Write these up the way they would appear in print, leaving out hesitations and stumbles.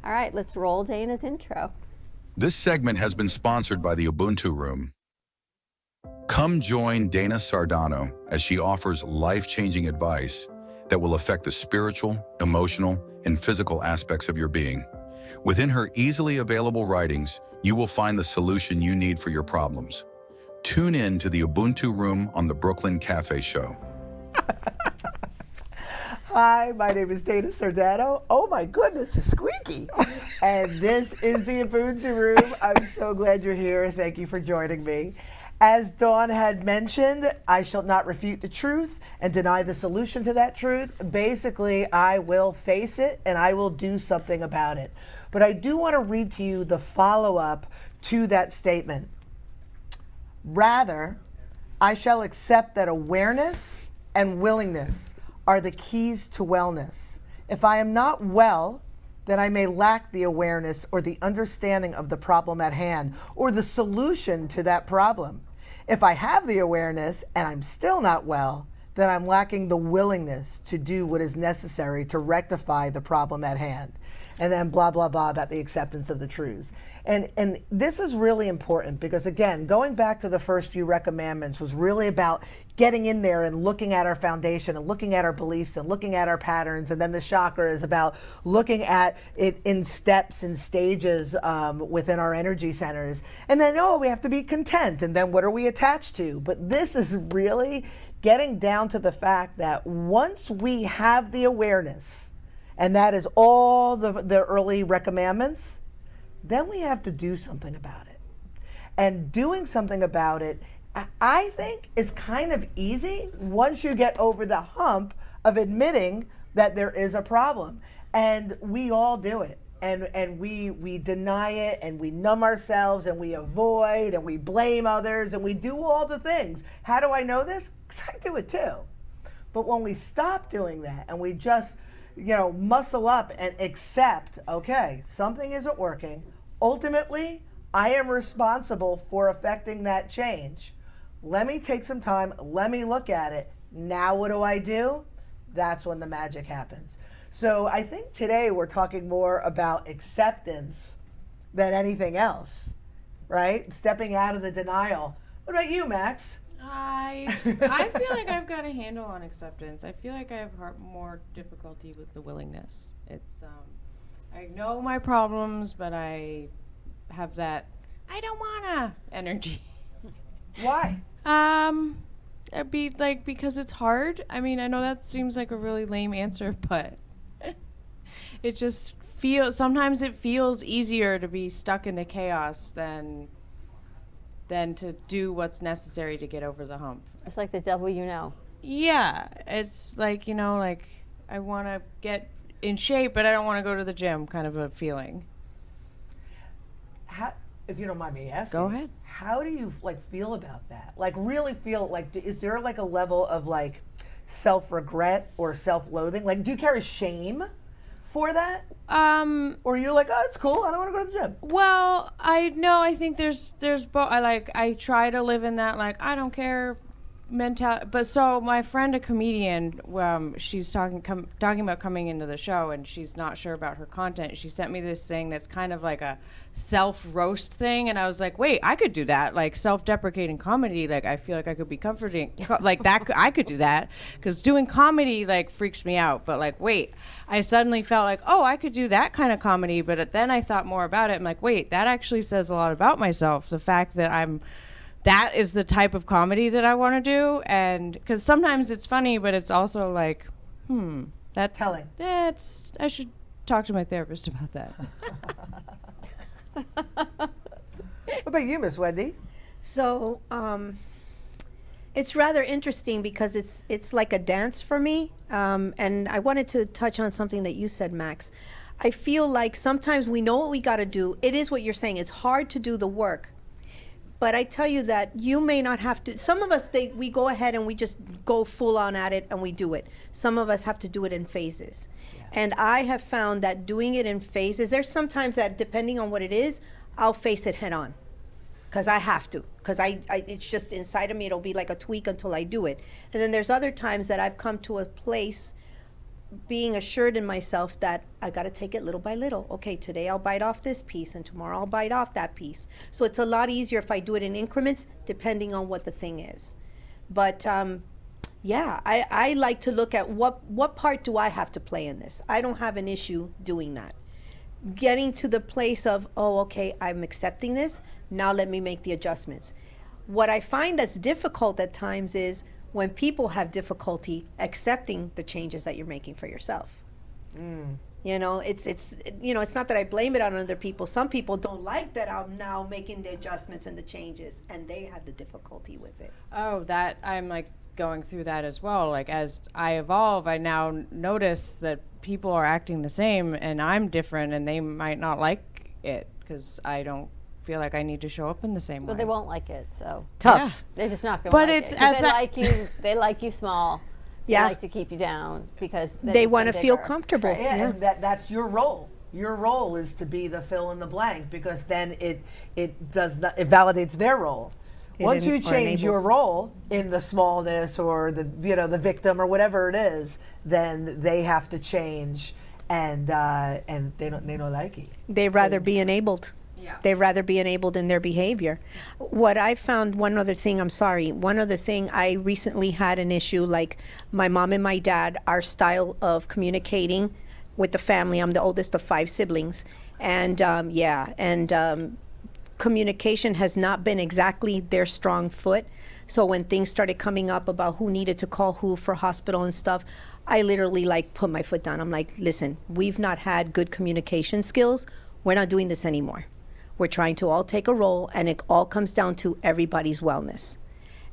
All right, let's roll Dana's intro. This segment has been sponsored by the Ubuntu Room. Come join Dana Sardano as she offers life-changing advice that will affect the spiritual, emotional, and physical aspects of your being. Within her easily available writings, you will find the solution you need for your problems. Tune in to the Ubuntu Room on the Brooklyn Cafe Show. Hi, my name is Dana Sardano. Oh my goodness, it's squeaky. And this is the Ubuntu Room. I'm so glad you're here. Thank you for joining me. As Dawn had mentioned, I shall not refute the truth and deny the solution to that truth. Basically, I will face it and I will do something about it. But I do want to read to you the follow-up to that statement. Rather, I shall accept that awareness and willingness are the keys to wellness. If I am not well, then I may lack the awareness or the understanding of the problem at hand or the solution to that problem. If I have the awareness and I'm still not well, then I'm lacking the willingness to do what is necessary to rectify the problem at hand. And then blah, blah, blah about the acceptance of the truths. And this is really important because, again, going back to the first few recommandments was really about getting in there and looking at our foundation and looking at our beliefs and looking at our patterns. And then the chakra is about looking at it in steps and stages within our energy centers. And then, we have to be content. And then what are we attached to? But this is really getting down to the fact that once we have the awareness, and that is all the early recommendments, then we have to do something about it. And doing something about it, I think, is kind of easy once you get over the hump of admitting that there is a problem. And we all do it. And we deny it, and we numb ourselves, and we avoid, and we blame others, and we do all the things. How do I know this? Because I do it too. But when we stop doing that and we just muscle up and accept, okay, something isn't working. Ultimately, I am responsible for affecting that change. Let me take some time. Let me look at it. Now what do? That's when the magic happens. So I think today we're talking more about acceptance than anything else, right? Stepping out of the denial. What about you, Max? I feel like I've got a handle on acceptance. I feel like I have more difficulty with the willingness. It's I know my problems, but I have that I don't wanna energy. Why? It'd be like because it's hard. I mean, I know that seems like a really lame answer, but it just sometimes it feels easier to be stuck in the chaos than to do what's necessary to get over the hump. It's like the devil Yeah, it's like, like I want to get in shape, but I don't want to go to the gym kind of a feeling. How, if you don't mind me asking. Go ahead. How do you feel about that? Really feel is there a level of self-regret or self-loathing? Do you carry shame for that? Or you're it's cool, I don't want to go to the gym? Well, I think there's both. I try to live in that I don't care mentality. But so my friend, a comedian, she's talking about coming into the show, and she's not sure about her content. She sent me this thing that's kind of like a self-roast thing, and I was like, wait, I could do that, self-deprecating comedy. I feel like I could be comforting, that. I could do that, because doing comedy freaks me out. But wait, I suddenly felt I could do that kind of comedy. But then I thought more about it. I'm wait, that actually says a lot about myself. The fact that that is the type of comedy that I want to do, and because sometimes it's funny, but it's also that telling. I should talk to my therapist about that. What about you, Miss Wendy? So it's rather interesting because it's like a dance for me, and I wanted to touch on something that you said, Max. I feel like sometimes we know what we got to do. It is what you're saying. It's hard to do the work. But I tell you that you may not have to. Some of us, we go ahead and we just go full on at it and we do it. Some of us have to do it in phases. Yeah. And I have found that doing it in phases, there's sometimes that depending on what it is, I'll face it head on. Because I have to. Because it's just inside of me, it'll be like a tweak until I do it. And then there's other times that I've come to a place being assured in myself that I got to take it little by little. Okay, today I'll bite off this piece and tomorrow I'll bite off that piece. So it's a lot easier if I do it in increments depending on what the thing is. But yeah, I like to look at what part do I have to play in this. I don't have an issue doing that. Getting to the place of, oh, okay, I'm accepting this. Now let me make the adjustments. What I find that's difficult at times is when people have difficulty accepting the changes that you're making for yourself. You know, it's you know, it's not that I blame it on other people. Some people don't like that I'm now making the adjustments and the changes, and they have the difficulty with it. Oh, that I'm like going through that as well. Like as I evolve, I now notice that people are acting the same and I'm different, and they might not like it because I don't feel like I need to show up in the same But way. they won't like it, so. Tough. They're just not going But to like it's it. 'Cause as they a- like you. They like you small. Yeah. They like to keep you down because then They it's want to feel bigger. comfortable. Right. Yeah, and that's your role. Your role is to be the fill in the blank, because then it does not, it validates their role. Once you or change your enables. role in the smallness or the the victim or whatever it is, then they have to change, and they don't like it. They'd rather be enabled. Yeah. They'd rather be enabled in their behavior. What I found, one other thing I recently had an issue, like my mom and my dad, our style of communicating with the family, I'm the oldest of 5 siblings, and communication has not been exactly their strong foot. So when things started coming up about who needed to call who for hospital and stuff, I literally like put my foot down. I'm like, listen, we've not had good communication skills. We're not doing this anymore. We're trying to all take a role, and it all comes down to everybody's wellness.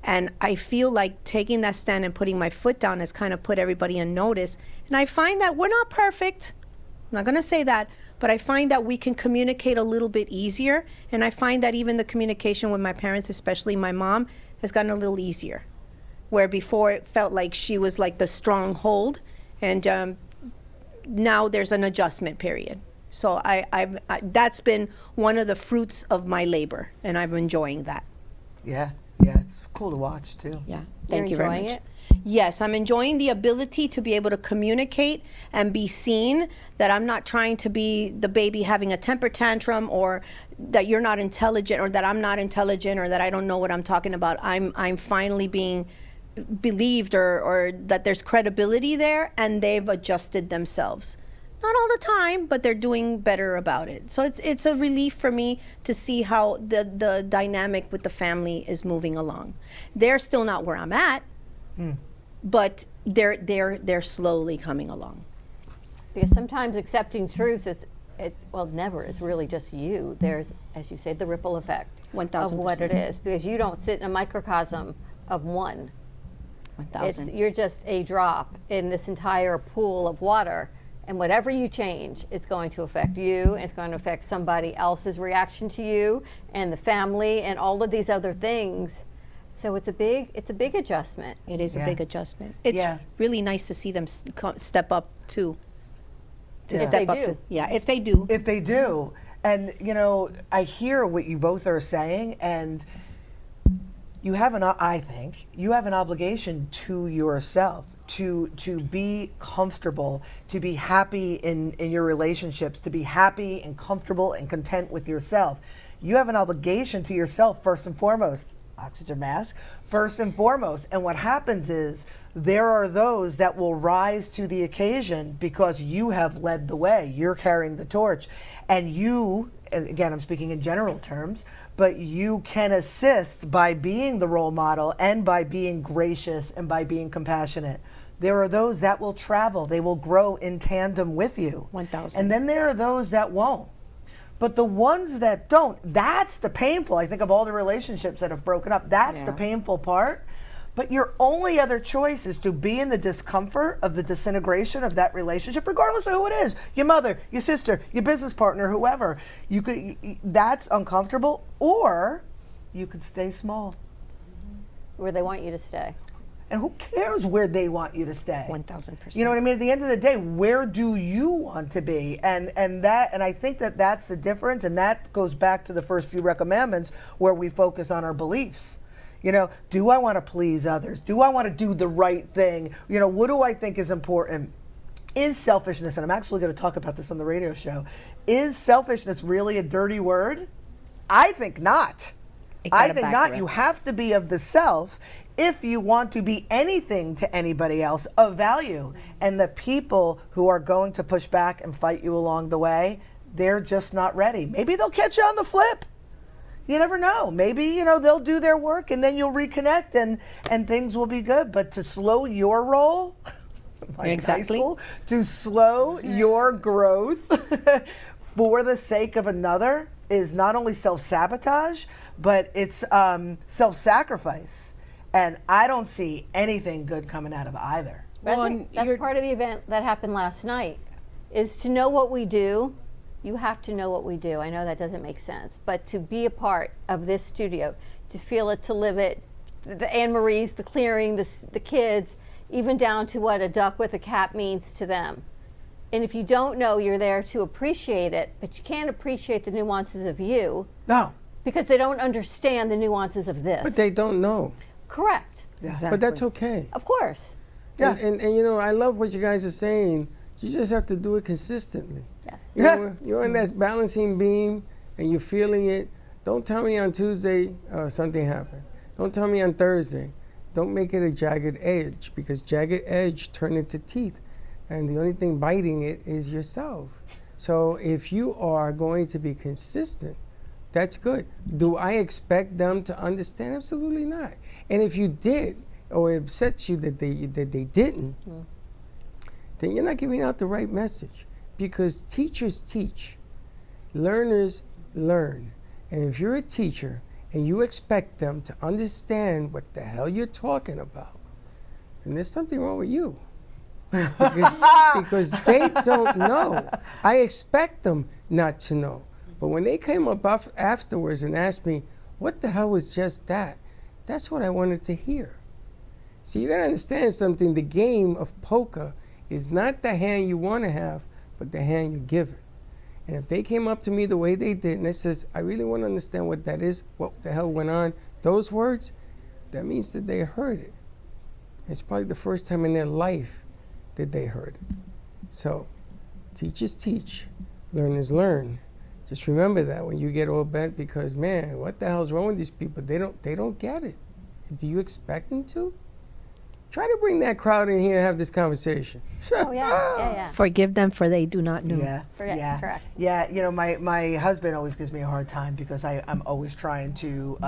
And I feel like taking that stand and putting my foot down has kind of put everybody on notice. And I find that we're not perfect. I'm not going to say that, but I find that we can communicate a little bit easier. And I find that even the communication with my parents, especially my mom, has gotten a little easier. Where before it felt like she was like the stronghold, and now there's an adjustment period. So I that's been one of the fruits of my labor, and I'm enjoying that. Yeah, it's cool to watch too. Yeah, You're thank you very enjoying much. it? Yes, I'm enjoying the ability to be able to communicate and be seen, that I'm not trying to be the baby having a temper tantrum, or that you're not intelligent, or that I'm not intelligent, or that I don't know what I'm talking about. I'm finally being believed, or that there's credibility there, and they've adjusted themselves. Not all the time, but they're doing better about it. So it's a relief for me to see how the dynamic with the family is moving along. They're still not where I'm at, but they're slowly coming along. Because sometimes accepting truths never is really just you. There's, as you say, the ripple effect 1000%. of what it is. Because you don't sit in a microcosm of one. 1,000. You're just a drop in this entire pool of water. And whatever you change, it's going to affect you, and it's going to affect somebody else's reaction to you, and the family, and all of these other things. So it's a big adjustment. It is a Yeah. big adjustment. It's Yeah. really nice to see them step up too. If they do. If they do. If they do. And I hear what you both are saying, and you have I think you have an obligation to yourself to be comfortable, to be happy in your relationships, to be happy and comfortable and content with yourself. You have an obligation to yourself first and foremost. Oxygen mask, first and foremost. And what happens is there are those that will rise to the occasion because you have led the way. You're carrying the torch. And you, and again, I'm speaking in general terms, but you can assist by being the role model and by being gracious and by being compassionate. There are those that will travel. They will grow in tandem with you. 1,000. And then there are those that won't. But the ones that don't, that's the painful. I think of all the relationships that have broken up. That's the painful part. But your only other choice is to be in the discomfort of the disintegration of that relationship, regardless of who it is. Your mother, your sister, your business partner, whoever. That's uncomfortable, or you could stay small. Where they want you to stay. And who cares where they want you to stay? 1,000%. You know what I mean? At the end of the day, where do you want to be? And I think that's the difference, and that goes back to the first few recommendments where we focus on our beliefs. Do I want to please others? Do I want to do the right thing? What do I think is important? is selfishness, and I'm actually going to talk about this on the radio show, is selfishness really a dirty word? I think not. I think not. You have to be of the self if you want to be anything to anybody else of value. And the people who are going to push back and fight you along the way, they're just not ready. Maybe they'll catch you on the flip. You never know. Maybe, you know, they'll do their work and then you'll reconnect and things will be good. But to slow your roll, like Exactly. high school, to slow your growth for the sake of another is not only self-sabotage, but it's self-sacrifice. And I don't see anything good coming out of either. But Well, I think that's you're- part of the event that happened last night, is to know what we do. You have to know what we do. I know that doesn't make sense, but to be a part of this studio, to feel it, to live it, the Anne Marie's, the clearing, the kids, even down to what a duck with a cap means to them. And if you don't know, you're there to appreciate it, but you can't appreciate the nuances of you No. because they don't understand the nuances of this. But they don't know. Correct. Exactly. But that's okay. Of course. Yeah. And you know, I love what you guys are saying. You just have to do it consistently. Yes. You know, you're on that balancing beam and you're feeling it. Don't tell me on Tuesday something happened. Don't tell me on Thursday. Don't make it a jagged edge, because jagged edge turn into teeth. And the only thing biting it is yourself. So if you are going to be consistent, that's good. Do I expect them to understand? Absolutely not. And if you did, or it upsets you that they didn't, then you're not giving out the right message. Because teachers teach, learners learn. And if you're a teacher and you expect them to understand what the hell you're talking about, then there's something wrong with you. because they don't know. I expect them not to know. But when they came up afterwards and asked me, what the hell was just that? That's what I wanted to hear. So you gotta understand something. The game of poker is not the hand you want to have, but the hand you give it. And if they came up to me the way they did and they says, I really want to understand what that is, what the hell went on, those words, that means that they heard it. It's probably the first time in their life that they heard it. So, teachers teach, learners learn. Just remember that when you get all bent, because man, what the hell's wrong with these people? They don't get it. Do you expect them to? Try to bring that crowd in here and have this conversation. Oh, yeah. Forgive them, for they do not know. Yeah. Forget- Yeah. correct. Yeah. You know, my husband always gives me a hard time because I'm always trying to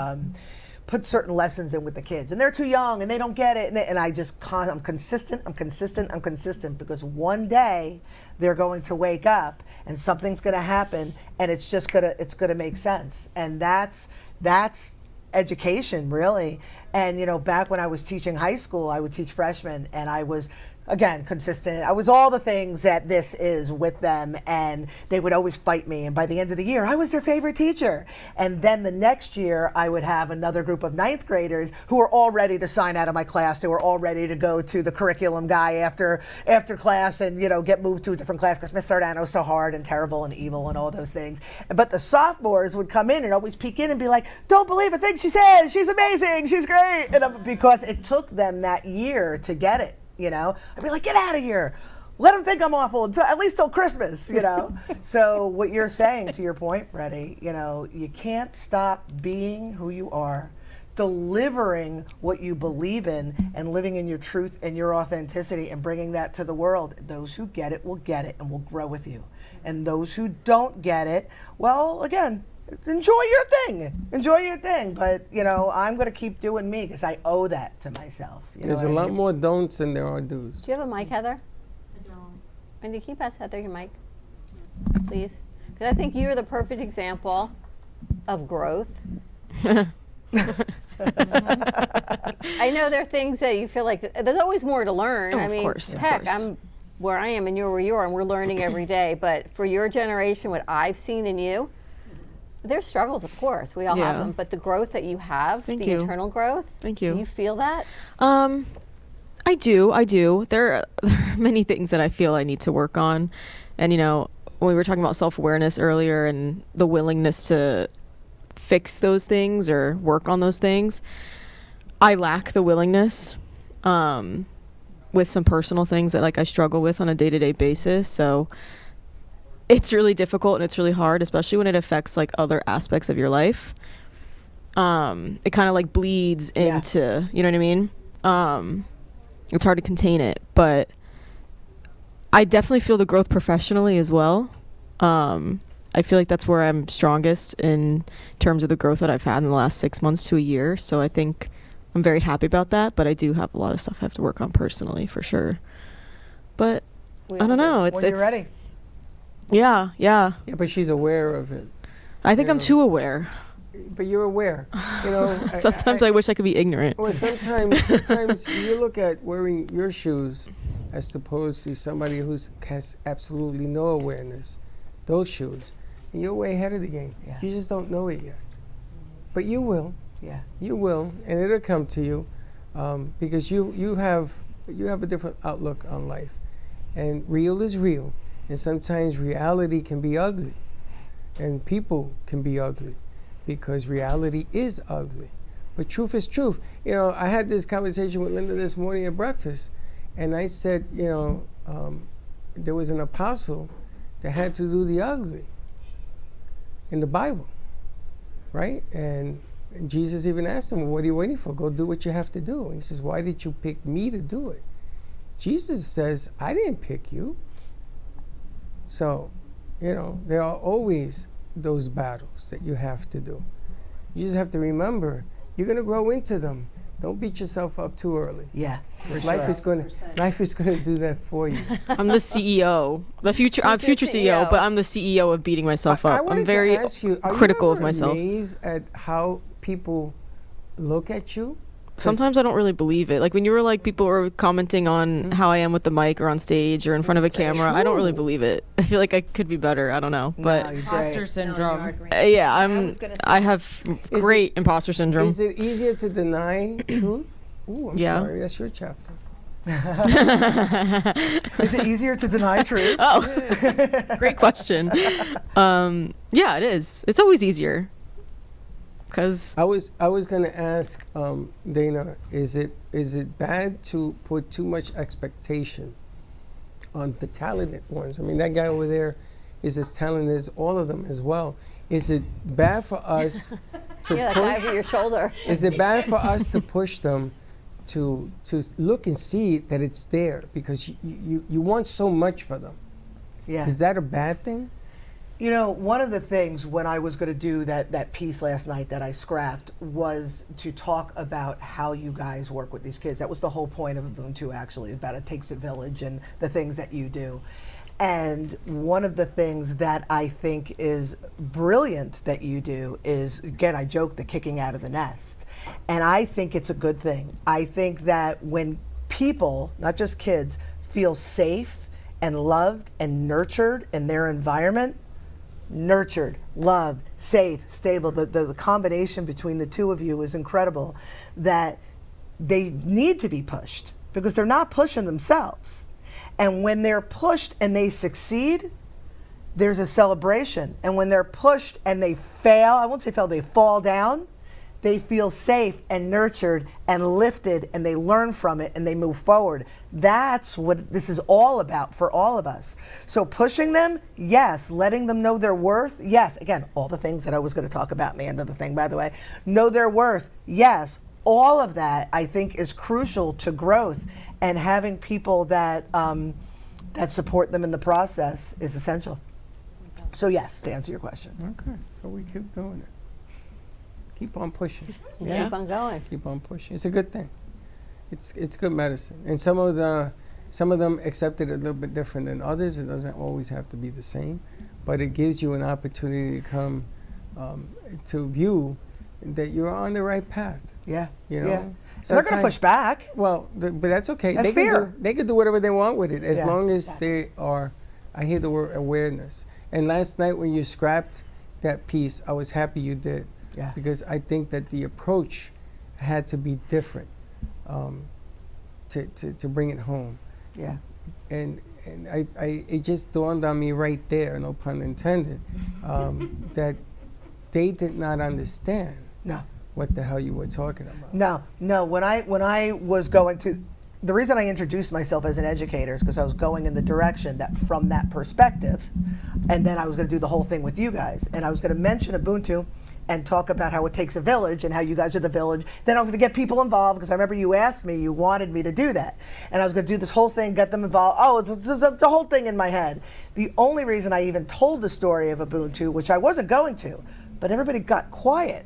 put certain lessons in with the kids, and they're too young and they don't get it. And I just I'm consistent because one day they're going to wake up and something's going to happen, and it's gonna make sense. And that's education, really. And you know, back when I was teaching high school, I would teach freshmen, and I was, again, consistent. I was all the things that this is with them, and they would always fight me. And by the end of the year, I was their favorite teacher. And then the next year, I would have another group of ninth graders who were all ready to sign out of my class. They were all ready to go to the curriculum guy after class and, you know, get moved to a different class because Miss Sardano's so hard and terrible and evil and all those things. But the sophomores would come in and always peek in and be like, don't believe a thing she says. She's amazing. She's great. And because it took them that year to get it. You know, I'd be like, get out of here. Let them think I'm awful until, at least till Christmas, you know. So what you're saying, to your point, Reddy, you know, you can't stop being who you are, delivering what you believe in, and living in your truth and your authenticity and bringing that to the world. Those who get it will get it and will grow with you. And those who don't get it, well, again, enjoy your thing. But, you know, I'm going to keep doing me because I owe that to myself. You There's know a what I lot mean? more don'ts than there are do's. Do you have a mic, Heather? I don't. Wendy, can you pass Heather your mic, please? Because I think you're the perfect example of growth. I know there are things that you feel like there's always more to learn. I mean, heck, I'm where I am and you're where you are, and we're learning every day. But for your generation, what I've seen in you, there's struggles, of course. We all have them. But the growth that you have, the internal growth, Thank you. Do you feel that? I do. There are many things that I feel I need to work on. And, you know, when we were talking about self-awareness earlier and the willingness to fix those things or work on those things, I lack the willingness. with some personal things that like I struggle with on a day-to-day basis. So it's really difficult and it's really hard, especially when it affects like other aspects of your life. It kind of like bleeds into, you know what I mean? It's hard to contain it, but I definitely feel the growth professionally as well. I feel like that's where I'm strongest in terms of the growth that I've had in the last 6 months to a year. So I think I'm very happy about that, but I do have a lot of stuff I have to work on personally for sure. But I don't know. When you're ready. Yeah. Yeah, but she's aware of it. I think I'm too aware. But you're aware. You know. Sometimes I wish I could be ignorant. Well, sometimes you look at wearing your shoes as opposed to somebody who has absolutely no awareness. Those shoes, and you're way ahead of the game. Yeah. You just don't know it yet. But you will. Yeah. You will, and it'll come to you, because you have a different outlook on life, and real is real, and sometimes reality can be ugly, and people can be ugly, because reality is ugly, but truth is truth. You know, I had this conversation with Linda this morning at breakfast, and I said, you know, there was an apostle that had to do the ugly in the Bible, right? And Jesus even asked him, well, what are you waiting for? Go do what you have to do. And he says, why did you pick me to do it? Jesus says, I didn't pick you. So, you know, there are always those battles that you have to do. You just have to remember, you're going to grow into them. Don't beat yourself up too early. Yeah. Life is going to do that for you. I'm the CEO. I'm future CEO, but I'm the CEO of beating myself up. I'm very critical of myself. Are you amazed at how people look at you? Sometimes I don't really believe it. Like when you were like, people were commenting on how I am with the mic or on stage or in front of a camera. I don't really believe it. I feel like I could be better. I don't know. But Imposter syndrome. Yeah, I have great imposter syndrome. Is it easier to deny truth? Ooh, I'm sorry. That's your chapter. Is it easier to deny truth? Oh, great question. Yeah, it is. It's always easier. Cause I was going to ask Dana, is it bad to put too much expectation on the talented ones? I mean, that guy over there is as talented as all of them as well. Is it bad for us to that guy over your shoulder. Is it bad for us to push them to look and see that it's there because you want so much for them? Yeah. Is that a bad thing? You know, one of the things when I was going to do that piece last night that I scrapped was to talk about how you guys work with these kids. That was the whole point of Ubuntu, actually, about It Takes a Village and the things that you do. And one of the things that I think is brilliant that you do is, again, I joke, the kicking out of the nest. And I think it's a good thing. I think that when people, not just kids, feel safe and loved and nurtured in their environment, nurtured, loved, safe, stable, the combination between the two of you is incredible, that they need to be pushed because they're not pushing themselves. And when they're pushed and they succeed, there's a celebration. And when they're pushed and they fail, I won't say fail, they fall down, they feel safe and nurtured and lifted and they learn from it and they move forward. That's what this is all about for all of us. So pushing them, yes. Letting them know their worth, yes. Again, all the things that I was going to talk about in the end of the thing, by the way. Know their worth, yes. All of that, I think, is crucial to growth, and having people that that support them in the process is essential. So yes, to answer your question. Okay, so we keep doing it. Keep on pushing. Yeah. Keep on going. Keep on pushing. It's a good thing. It's good medicine. And some of them accept it a little bit different than others. It doesn't always have to be the same, but it gives you an opportunity to come to view that you're on the right path. Yeah. You know. Yeah. So they're going to push back. Well, but that's okay. That's fair. They can do whatever they want with it as long as they are. I hear the word awareness. And last night when you scrapped that piece, I was happy you did. Yeah. Because I think that the approach had to be different to bring it home. Yeah. And it just dawned on me right there, no pun intended, that they did not understand No. what the hell you were talking about. No. When I was going to the reason I introduced myself as an educator is because I was going in the direction that from that perspective, and then I was going to do the whole thing with you guys, and I was going to mention Ubuntu and talk about how it takes a village and how you guys are the village. Then I was going to get people involved because I remember you asked me, you wanted me to do that. And I was going to do this whole thing, get them involved. Oh, it's the whole thing in my head. The only reason I even told the story of Ubuntu, which I wasn't going to, but everybody got quiet.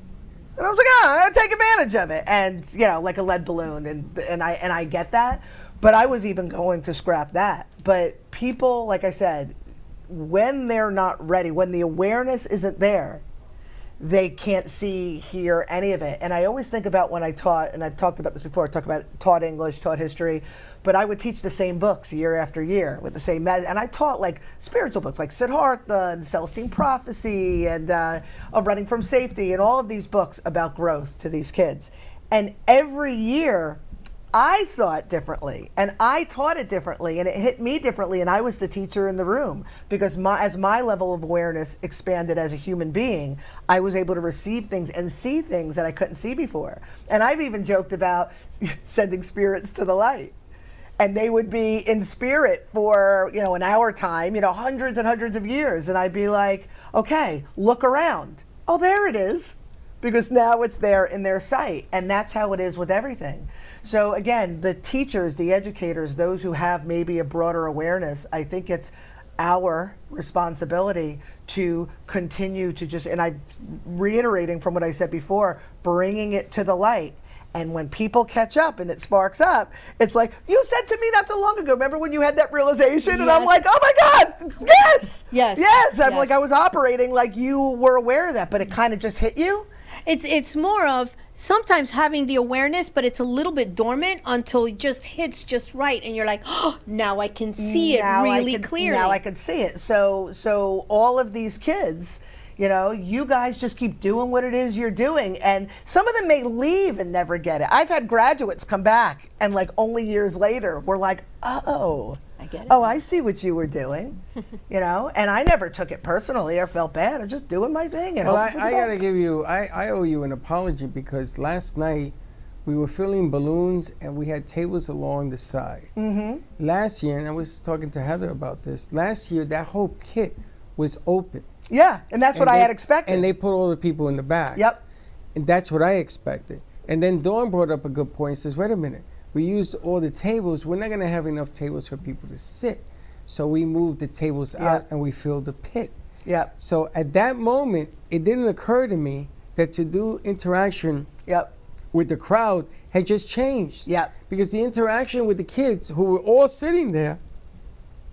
And I was like, I'm going to take advantage of it. And, you know, like a lead balloon. And I get that. But I was even going to scrap that. But people, like I said, when they're not ready, when the awareness isn't there, they can't see, hear any of it. And I always think about when I taught, and I've talked about this before, taught English, taught history, but I would teach the same books year after year with the same and I taught like spiritual books like Siddhartha and Celestine Prophecy and Running from Safety and all of these books about growth to these kids. And every year I saw it differently and I taught it differently and it hit me differently, and I was the teacher in the room because as my level of awareness expanded as a human being, I was able to receive things and see things that I couldn't see before. And I've even joked about sending spirits to the light. And they would be in spirit for, you know, an hour time, you know, hundreds and hundreds of years. And I'd be like, okay, look around. Oh, there it is. Because now it's there in their sight. And that's how it is with everything. So again, the teachers, the educators, those who have maybe a broader awareness, I think it's our responsibility to continue to just, and I'm reiterating from what I said before, bringing it to the light. And when people catch up and it sparks up, it's like, you said to me not so long ago, remember when you had that realization? Yes. And I'm like, oh my God, yes! Yes. Yes! I'm Yes. like, I was operating like you were aware of that, but it kind of just hit you? It's more of sometimes having the awareness, but it's a little bit dormant until it just hits just right, and you're like, oh, now I can see it really clearly. Now I can see it. So all of these kids, you know, you guys just keep doing what it is you're doing, and some of them may leave and never get it. I've had graduates come back, and like only years later, we're like, oh, I get it. Oh, I see what you were doing, you know, and I never took it personally or felt bad. I'm just doing my thing. And Well, I got to give you, I owe you an apology because last night we were filling balloons and we had tables along the side. Mm-hmm. Last year, and I was talking to Heather about this, last year that whole kit was open. Yeah, and that's what I had expected. And they put all the people in the back. Yep. And that's what I expected. And then Dawn brought up a good point and says, wait a minute. We used all the tables. We're not going to have enough tables for people to sit. So we moved the tables out and we filled the pit. Yep. So at that moment, it didn't occur to me that to do interaction with the crowd had just changed. Yep. Because the interaction with the kids who were all sitting there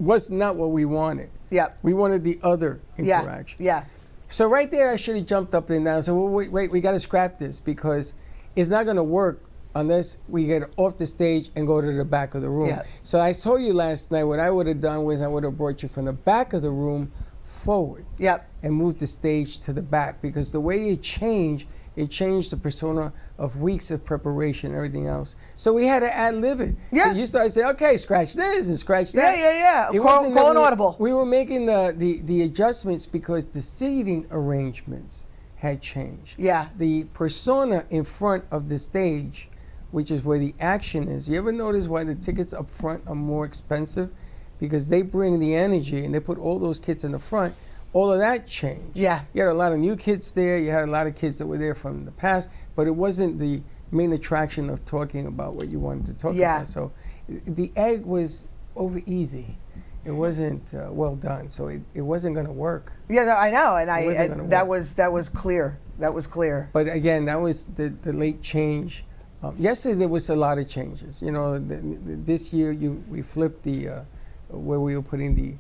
was not what we wanted. Yep. We wanted the other interaction. Yeah. So right there, I should have jumped up and down and said, well, wait, we got to scrap this because it's not going to work unless we get off the stage and go to the back of the room. Yeah. So I told you last night what I would have done was I would have brought you from the back of the room forward. Yep. And moved the stage to the back because the way it changed the persona of weeks of preparation and everything else. So we had to ad-lib it. Yeah. So you started saying, okay, scratch this and scratch that. Yeah. It Call wasn't that an audible. We were making the adjustments because the seating arrangements had changed. Yeah. The persona in front of the stage, which is where the action is. You ever notice why the tickets up front are more expensive? Because they bring the energy and they put all those kids in the front. All of that changed. Yeah. You had a lot of new kids there. You had a lot of kids that were there from the past, but it wasn't the main attraction of talking about what you wanted to talk about. So the egg was over easy. It wasn't well done, so it wasn't going to work. Yeah, no, I know, and that was clear. That was clear. But again, that was the late change. Yesterday there was a lot of changes. You know, this year we flipped the where we were putting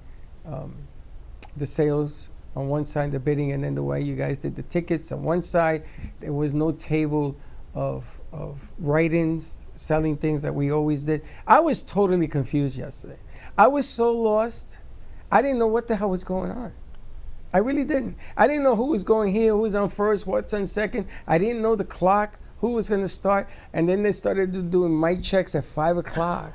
the sales on one side, the bidding, and then the way you guys did the tickets on one side. There was no table of write-ins, selling things that we always did. I was totally confused yesterday. I was so lost. I didn't know what the hell was going on. I really didn't. I didn't know who was going here, who was on first, what's on second. I didn't know the clock, who was going to start. And then they started doing mic checks at 5 o'clock.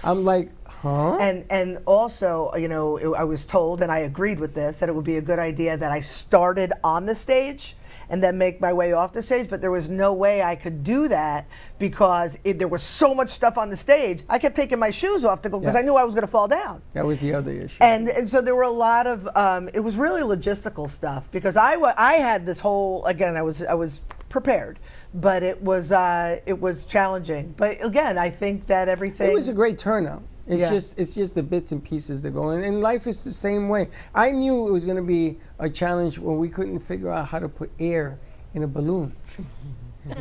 I'm like, And also, you know, I was told, and I agreed with this, that it would be a good idea that I started on the stage and then make my way off the stage, but there was no way I could do that because there was so much stuff on the stage. I kept taking my shoes off to go because I knew I was going to fall down. That was the other issue. And so there were a lot of, it was really logistical stuff because I had this whole, again, I was prepared, but it was challenging. But again, I think that everything. It was a great turnout. It's just the bits and pieces that go in. And life is the same way. I knew it was going to be a challenge when we couldn't figure out how to put air in a balloon.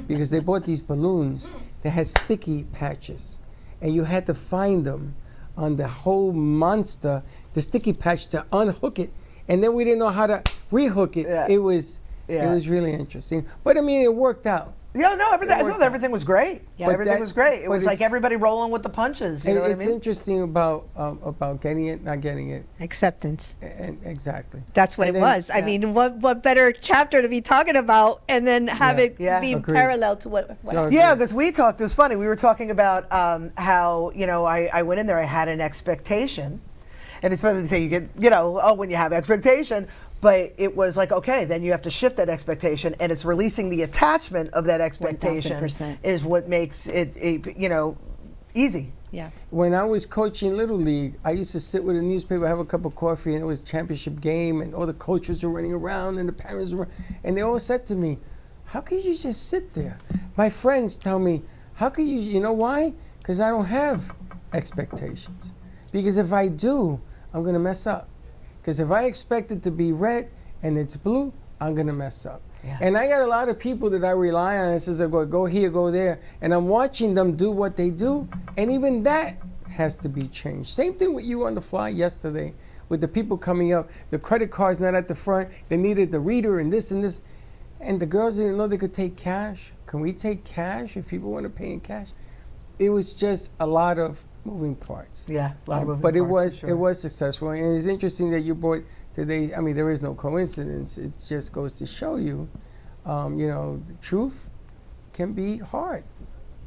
Because they bought these balloons that had sticky patches. And you had to find them on the whole monster, the sticky patch, to unhook it. And then we didn't know how to rehook it. Yeah. It was really interesting. But I mean, it worked out. Yeah, no, everything. I thought everything was great. Yeah. Everything was great. It but was like everybody rolling with the punches. You know what I It's mean? interesting about getting it, not getting it, Acceptance. and exactly. That's what And it then- was. I mean, what better chapter to be talking about and then have it be Agreed. parallel to what No, Yeah, agreed. because we talked. It was funny. We were talking about how I went in there. I had an expectation, and it's funny to say you get when you have expectation, but it was like okay, then you have to shift that expectation, and it's releasing the attachment of that expectation 1000%. is what makes it easy. Yeah. When I was coaching Little League, I used to sit with a newspaper, have a cup of coffee, and it was championship game, and all the coaches were running around, and the parents were, and they all said to me, "How could you just sit there?" My friends tell me, "How could you? You know why? Because I don't have expectations. Because if I do, I'm gonna mess up. Because if I expect it to be red and it's blue, I'm gonna mess up." Yeah. And I got a lot of people that I rely on and says, I go here, go there, and I'm watching them do what they do, and even that has to be changed. Same thing with you on the fly yesterday, with the people coming up, the credit card's not at the front, they needed the reader and this, and the girls didn't know they could take cash. Can we take cash if people want to pay in cash? It was just a lot of moving parts. Yeah, a lot of moving But parts, for sure. it was successful, and it's interesting that you brought today. I mean, there is no coincidence. It just goes to show you, the truth can be hard.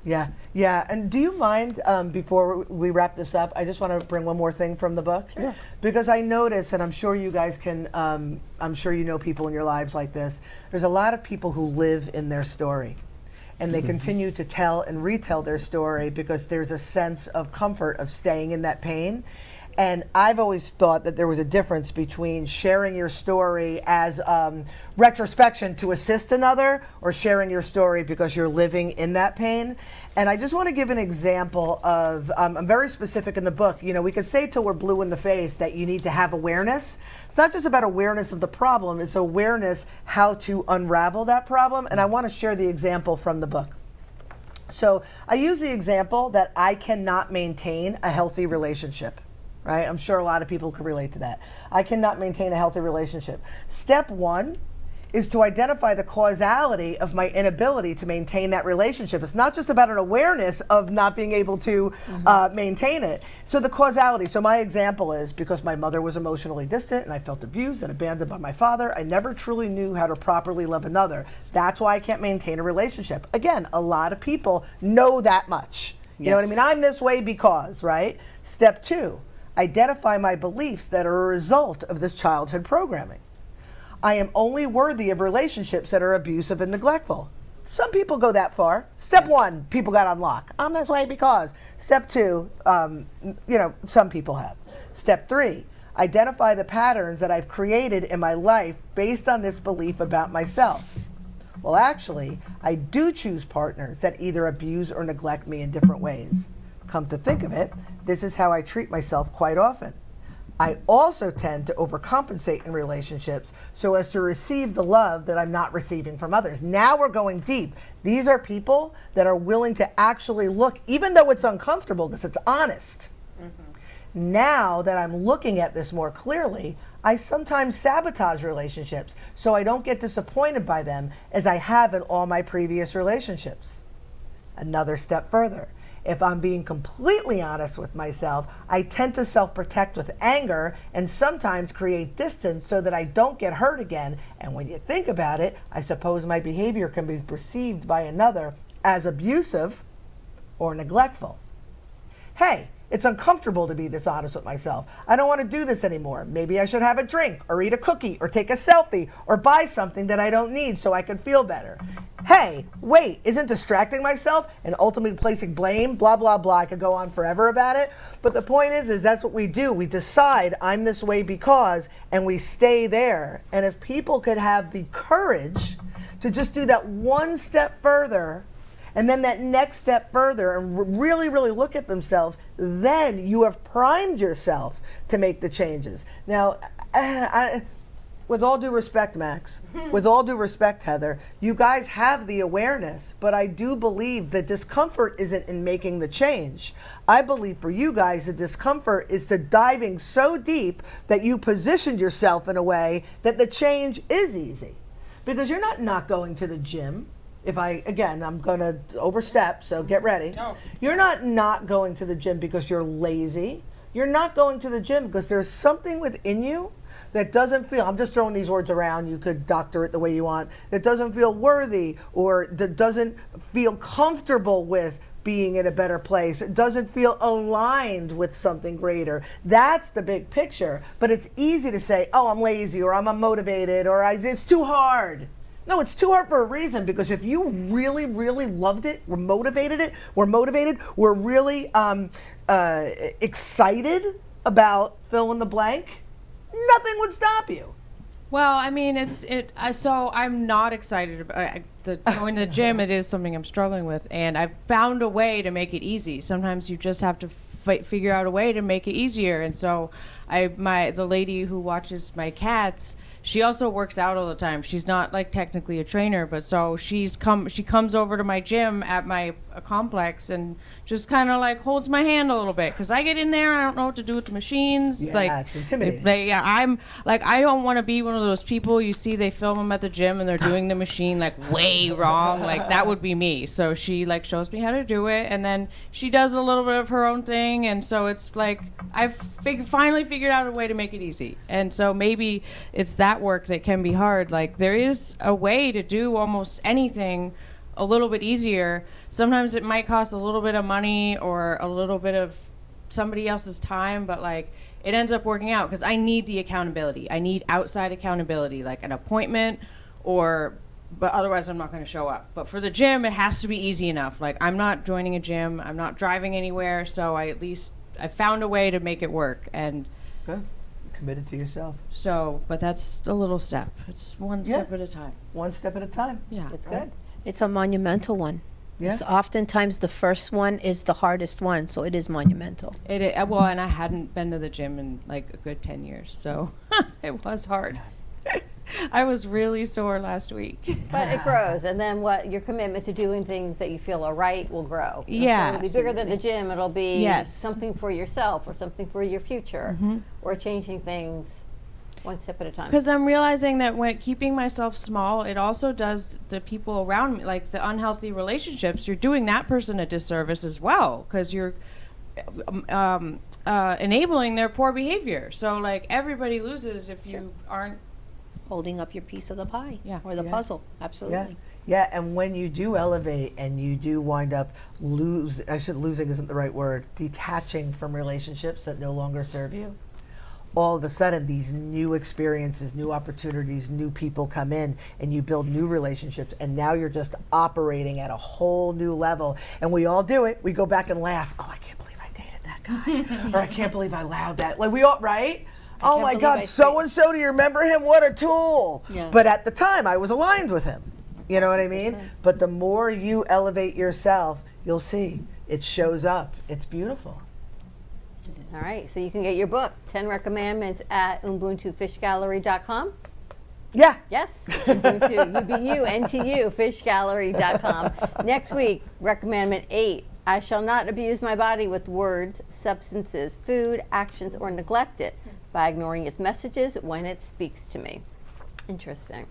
Yeah, yeah. And do you mind, before we wrap this up, I just want to bring one more thing from the book. Yeah. Because I notice, and I'm sure you guys can, I'm sure you know people in your lives like this, there's a lot of people who live in their story. And they continue to tell and retell their story because there's a sense of comfort of staying in that pain. And I've always thought that there was a difference between sharing your story as retrospection to assist another or sharing your story because you're living in that pain. And I just want to give an example of, I'm very specific in the book. You know, we could say till we're blue in the face that you need to have awareness. It's not just about awareness of the problem, it's awareness how to unravel that problem. And I want to share the example from the book. So I use the example that I cannot maintain a healthy relationship. Right? I'm sure a lot of people can relate to that. I cannot maintain a healthy relationship. Step one is to identify the causality of my inability to maintain that relationship. It's not just about an awareness of not being able to maintain it. So the causality. So my example is because my mother was emotionally distant and I felt abused and abandoned by my father, I never truly knew how to properly love another. That's why I can't maintain a relationship. Again, a lot of people know that much. You know what I mean? I'm this way because, right? Step two. Identify my beliefs that are a result of this childhood programming. I am only worthy of relationships that are abusive and neglectful. Some people go that far. Step one, people got on lock. I'm this way because. Step two, some people have. Step three, identify the patterns that I've created in my life based on this belief about myself. Well, actually, I do choose partners that either abuse or neglect me in different ways. Come to think of it, this is how I treat myself quite often. I also tend to overcompensate in relationships so as to receive the love that I'm not receiving from others. Now we're going deep. These are people that are willing to actually look, even though it's uncomfortable because it's honest. Now that I'm looking at this more clearly, I sometimes sabotage relationships so I don't get disappointed by them as I have in all my previous relationships. Another step further. If I'm being completely honest with myself, I tend to self-protect with anger and sometimes create distance so that I don't get hurt again. And when you think about it, I suppose my behavior can be perceived by another as abusive or neglectful. Hey, It's uncomfortable to be this honest with myself. I don't want to do this anymore. Maybe I should have a drink or eat a cookie or take a selfie or buy something that I don't need so I can feel better. Hey, wait, isn't distracting myself and ultimately placing blame, blah, blah, blah. I could go on forever about it. But the point is that's what we do. We decide I'm this way because, and we stay there. And if people could have the courage to just do that one step further, and then that next step further, and really, really look at themselves, then you have primed yourself to make the changes. Now, with all due respect, Max, with all due respect, Heather, you guys have the awareness, but I do believe the discomfort isn't in making the change. I believe for you guys, the discomfort is to diving so deep that you positioned yourself in a way that the change is easy. Because you're not going to the gym. I'm going to overstep, so get ready. No. You're not going to the gym because you're lazy. You're not going to the gym because there's something within you that doesn't feel, I'm just throwing these words around, you could doctor it the way you want, that doesn't feel worthy or that doesn't feel comfortable with being in a better place. It doesn't feel aligned with something greater. That's the big picture. But it's easy to say, oh, I'm lazy or I'm unmotivated or it's too hard. No, it's too hard for a reason, because if you really, really loved it, were motivated, were really excited about fill in the blank, nothing would stop you. Well, I mean, so I'm not excited about going to the gym. It is something I'm struggling with, and I've found a way to make it easy. Sometimes you just have to figure out a way to make it easier. And so the lady who watches my cats, she also works out all the time. She's not like technically a trainer, but so she comes over to my gym at my complex and just kind of like holds my hand a little bit, because I get in there, I don't know what to do with the machines. Yeah, it's intimidating. I'm like, I don't want to be one of those people you see they film them at the gym and they're doing the machine like way wrong. Like that would be me. So she like shows me how to do it, and then she does a little bit of her own thing, and so it's like I've finally figured out a way to make it easy. And so maybe it's that work that can be hard. Like there is a way to do almost anything a little bit easier. Sometimes it might cost a little bit of money or a little bit of somebody else's time, but like it ends up working out because I need the accountability. I need outside accountability, like an appointment, but otherwise I'm not going to show up. But for the gym, it has to be easy enough. Like I'm not joining a gym, I'm not driving anywhere, so I found a way to make it work. And good. Committed to yourself. So, but that's a little step. It's one step at a time. One step at a time. Yeah. It's good. It's a monumental one. Yeah. It's oftentimes the first one is the hardest one, so it is monumental. Well, and I hadn't been to the gym in like a good 10 years, so it was hard. I was really sore last week. But it grows, and then your commitment to doing things that you feel are right will grow. Yeah, so it'll be bigger than the gym. It'll be something for yourself or something for your future, or changing things one step at a time. Because I'm realizing that when keeping myself small, it also does the people around me, like the unhealthy relationships, you're doing that person a disservice as well, because you're enabling their poor behavior. So like everybody loses if you aren't Holding up your piece of the pie or the puzzle. Absolutely. Yeah, and when you do elevate and you do wind up losing isn't the right word, detaching from relationships that no longer serve you, all of a sudden these new experiences, new opportunities, new people come in, and you build new relationships, and now you're just operating at a whole new level. And we all do it. We go back and laugh. Oh, I can't believe I dated that guy. Or I can't believe I allowed that. Like we all, right? Oh my God, so-and-so, do you remember him? What a tool. Yeah. But at the time, I was aligned with him. You know what I mean? But the more you elevate yourself, you'll see it shows up. It's beautiful. All right, so you can get your book, 10 Recommandments, at UbuntuFishGallery.com. Yeah. Yes, Ubuntu, UBU, FishGallery.com. Next week, Recommandment 8. I shall not abuse my body with words, substances, food, actions, or neglect it by ignoring its messages when it speaks to me. Interesting.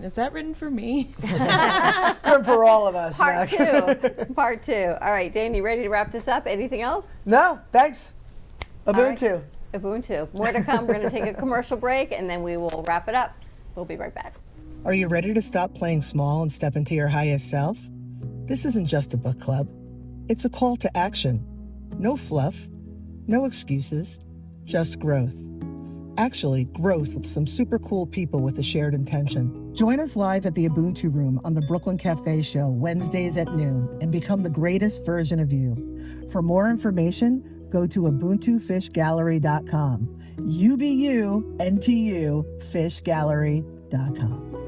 Is that written for me? For all of us. Part two. All right, Dan, you ready to wrap this up? Anything else? No, thanks. Ubuntu. Right. Ubuntu. More to come. We're going to take a commercial break, and then we will wrap it up. We'll be right back. Are you ready to stop playing small and step into your highest self? This isn't just a book club. It's a call to action. No fluff, No excuses, just growth. Actually, growth with some super cool people with a shared intention. Join us live at the Ubuntu Room on the Brooklyn Cafe Show Wednesdays at noon and become the greatest version of you. For more information, go to ubuntufishgallery.com. You be you, NTU, fishgallery.com.